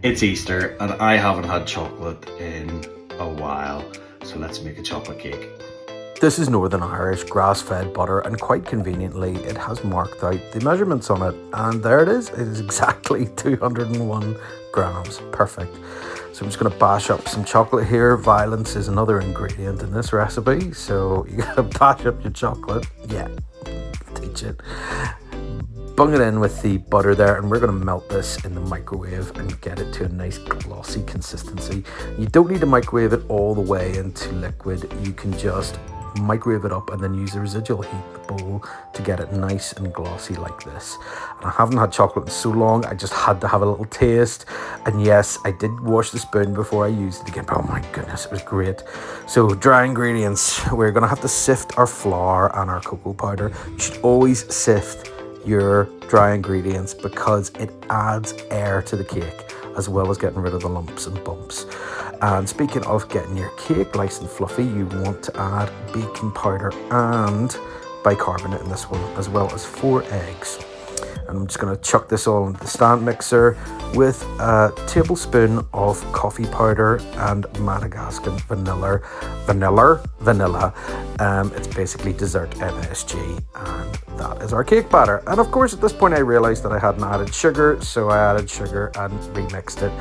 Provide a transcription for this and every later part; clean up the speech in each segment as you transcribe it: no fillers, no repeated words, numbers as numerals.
It's Easter and I haven't had chocolate in a while, so let's make a chocolate cake. This is Northern Irish grass-fed butter, and quite conveniently it has marked out the measurements on it, and there it is. It is exactly 201 grams. Perfect. So I'm just going to bash up some chocolate here. Violence is another ingredient in this recipe, so you got to bash up your chocolate. Yeah, teach it. Bung it in with the butter there, and we're going to melt this in the microwave and get it to a nice glossy consistency. You don't need to microwave it all the way into liquid. You can just microwave it up and then use the residual heat in the bowl to get it nice and glossy like this. And I haven't had chocolate in so long, I just had to have a little taste. And yes, I did wash the spoon before I used it again, but oh my goodness, it was great. So dry ingredients, we're going to have to sift our flour and our cocoa powder. You should always sift your dry ingredients because it adds air to the cake as well as getting rid of the lumps and bumps. And speaking of getting your cake nice and fluffy, you want to add baking powder and bicarbonate in this one, as well as 4 eggs. And I'm just going to chuck this all into the stand mixer with a tablespoon of coffee powder and Madagascar vanilla. It's basically dessert MSG, and that is our cake batter. And of course, at this point I realized that I hadn't added sugar, so I added sugar and remixed it.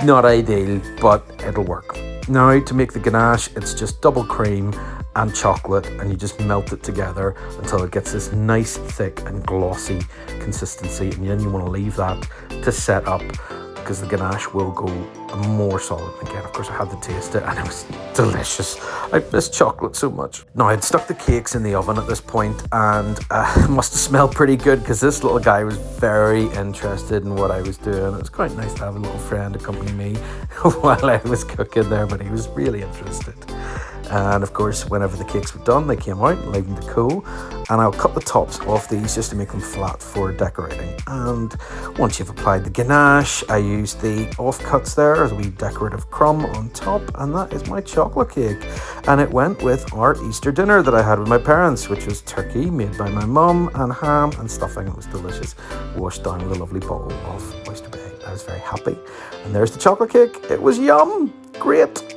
Not ideal, but it'll work. Now to make the ganache, it's just double cream and chocolate, and you just melt it together until it gets this nice thick and glossy consistency, and then you want to leave that to set up because the ganache will go more solid. Again, of course, I had to taste it and it was delicious. I miss chocolate so much. Now, I'd stuck the cakes in the oven at this point, and it must have smelled pretty good because this little guy was very interested in what I was doing. It was quite nice to have a little friend accompany me while I was cooking there, but he was really interested. And of course, whenever the cakes were done, they came out and leave them to cool. And I'll cut the tops off these just to make them flat for decorating. And once you've applied the ganache, I use the offcuts there as a wee decorative crumb on top. And that is my chocolate cake. And it went with our Easter dinner that I had with my parents, which was turkey made by my mum and ham and stuffing. It was delicious, washed down with a lovely bottle of Oyster Bay. I was very happy. And there's the chocolate cake. It was yum. Great.